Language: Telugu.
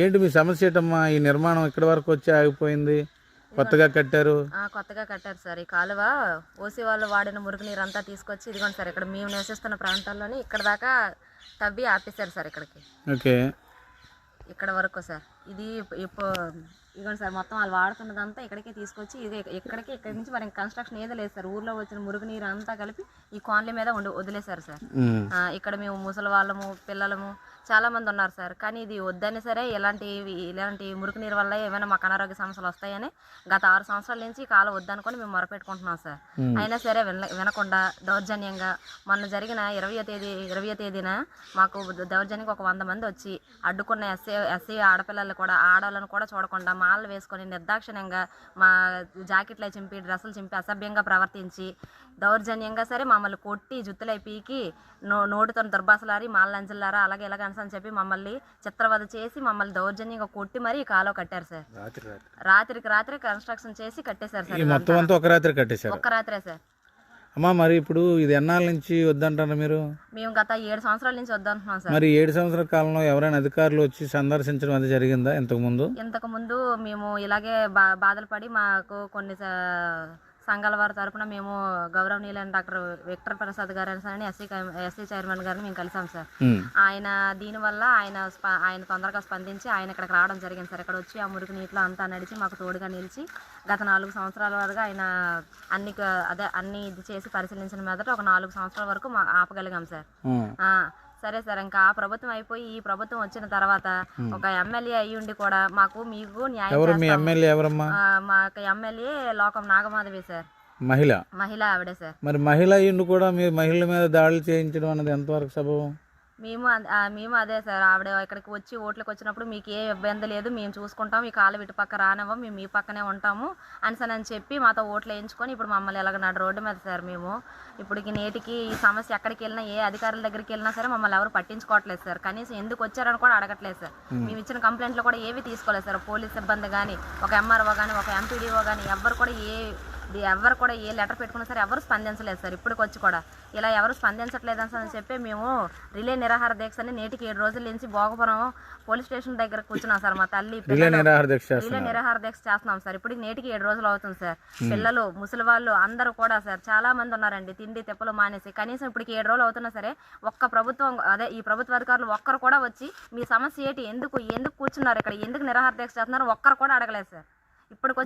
ఏంటి మీ సమస్య ఏంటమ్మా? ఈ నిర్మాణం ఇక్కడి వరకు వచ్చి ఆగిపోయింది, కొత్తగా కట్టారు. కొత్తగా కట్టారు సార్. ఈ కాలువ ఓసీ వాళ్ళు వాడిన మురుగునీరు అంతా తీసుకొచ్చి ఇదిగోండి సార్, ఇక్కడ మేము నివసిస్తున్న ప్రాంతాల్లోనే ఇక్కడ దాకా తవ్వి ఆపేశారు సార్. ఓకే, ఇక్కడ వరకు సార్. ఇది ఇప్పుడు ఇదిగోండి సార్, మొత్తం వాళ్ళు వాడుతున్నదంతా ఇక్కడికే తీసుకొచ్చి ఇక్కడి నుంచి మరి కన్స్ట్రక్షన్ ఏదో లేదు సార్. ఊర్లో వచ్చిన మురుగునీరు అంతా కలిపి ఈ కాలనీ మీద వదిలేశారు సార్. ఇక్కడ మేము ముసలి వాళ్ళము, పిల్లలము చాలా మంది ఉన్నారు సార్. కానీ ఇది వద్దని సరే, ఇలాంటి మురుగునీరు వల్ల ఏమైనా మాకు అనారోగ్య సమస్యలు వస్తాయని గత 6 సంవత్సరాల నుంచి కాలం వద్దనుకొని మేము మొరపెట్టుకుంటున్నాం సార్. అయినా సరే వినకుండా దౌర్జన్యంగా మొన్న జరిగిన 20వ తేదీన మాకు దౌర్జన్యంగా ఒక 100 మంది వచ్చి అడ్డుకున్న ఎస్సీ ఆడపిల్లలు కూడా, ఆడవాళ్ళను కూడా చూడకుండా మాలలు వేసుకొని నిర్దాక్షిణ్యంగా మా జాకెట్లు చింపి, డ్రెస్సులు చింపి అసభ్యంగా ప్రవర్తించి దౌర్జన్యంగా సరే మమ్మల్ని కొట్టి జుత్తులై పీకి నోటితో దుర్భాషలారి మాలంజల్లారా అలాగే ఇలాగ అని చెప్పి మమ్మల్ని చిత్రవద చేసి మమ్మల్ని దౌర్జన్యంగా కొట్టి మరీ ఈ కాలువ కట్టారు సార్. రాత్రి కన్స్ట్రక్షన్ చేసి కట్టేశారు సార్. మొత్తం అంతా ఒక రాత్రి కట్టేశారు? ఒక్క రాత్రే సార్. అమ్మా, మరి ఇప్పుడు ఇది ఎన్నాళ్ళ నుంచి వద్దంటారు మీరు? మేము గత 7 సంవత్సరాల నుంచి వద్దంటున్నాం సార్. మరి 7 సంవత్సరాల కాలంలో ఎవరైనా అధికారులు వచ్చి సందర్శించడం అది జరిగిందా ఇంతకు ముందు? మేము ఇలాగే బాధలు పడి మాకు కొన్ని సంఘాల వారి తరపున మేము గౌరవనీయులైన డాక్టర్ విక్టర్ ప్రసాద్ గారు అని ఎస్సీ చైర్మన్ గారిని మేము కలిసాం సార్. ఆయన దీనివల్ల ఆయన తొందరగా స్పందించి ఆయన ఇక్కడికి రావడం జరిగింది సార్. ఇక్కడ వచ్చి ఆ మురికి నీటిలో అంతా నడిచి మాకు తోడుగా నిలిచి గత 4 సంవత్సరాల వరకు ఆయన అన్ని ఇది చేసి పరిశీలించిన మీదట ఒక 4 సంవత్సరాల వరకు ఆపగలిగాం సార్. సరే సార్, ఇంకా ఆ ప్రభుత్వం అయిపోయి ఈ ప్రభుత్వం వచ్చిన తర్వాత ఒక ఎమ్మెల్యే అయ్యుండి కూడా మీకు న్యాయం మాకు ఎమ్మెల్యే లోకం నాగమాధవి సార్. మహిళ ఆవిడే సార్. మరి మహిళ అయ్యుండి కూడా మీరు మహిళల మీద దాడులు చేయించడం అనేది ఎంతవరకు సబబు? మేము అదే సార్, ఆవిడ ఇక్కడికి వచ్చి ఓట్లకు వచ్చినప్పుడు మీకు ఏ ఇబ్బంది లేదు, మేము చూసుకుంటాం, ఈ కాలు ఇటు పక్క రానివ్వం, మేము మీ పక్కనే ఉంటాము అని చెప్పి మాతో ఓట్లు వేయించుకొని ఇప్పుడు మమ్మల్ని ఎలాగ నాడు రోడ్డు మీద సార్. మేము ఇప్పటికి నేటికి ఈ సమస్య ఎక్కడికి వెళ్ళినా, ఏ అధికారుల దగ్గరికి వెళ్ళినా సరే మమ్మల్ని ఎవరు పట్టించుకోవట్లేదు సార్. కనీసం ఎందుకు వచ్చారని కూడా అడగట్లేదు సార్. మేము ఇచ్చిన కంప్లైంట్లు కూడా ఏవి తీసుకోలేదు సార్. పోలీస్ సిబ్బంది కానీ, ఒక ఎంఆర్ఓ కానీ, ఒక ఎంపీడీఓ కానీ ఎవరు కూడా ఏ లెటర్ పెట్టుకున్నా సరే ఎవరు స్పందించలేదు సార్. ఇప్పటికి వచ్చి కూడా ఇలా ఎవరు స్పందించట్లేదని చెప్పి మేము రిలే నిరాహార దీక్షని నేటికి 7 రోజుల నుంచి భోగపురం పోలీస్ స్టేషన్ దగ్గర కూర్చున్నాం సార్. మా తల్లి రిలే నిరాహార దీక్ష చేస్తున్నాం సార్. ఇప్పటికి నేటికి 7 రోజులు అవుతుంది సార్. పిల్లలు, ముసలి వాళ్ళు అందరూ కూడా సార్ చాలా మంది ఉన్నారండి, తిండి తెప్పలు మానేసి. కనీసం ఇప్పటికి 7 రోజులు అవుతున్నా సరే ఈ ప్రభుత్వ అధికారులు ఒక్కరు కూడా వచ్చి మీ సమస్య ఏంటి, ఎందుకు కూర్చున్నారు ఇక్కడ, ఎందుకు నిరాహార దీక్ష చేస్తున్నారు ఒక్కరు కూడా అడగలేదు సార్. ఇప్పటికొచ్చి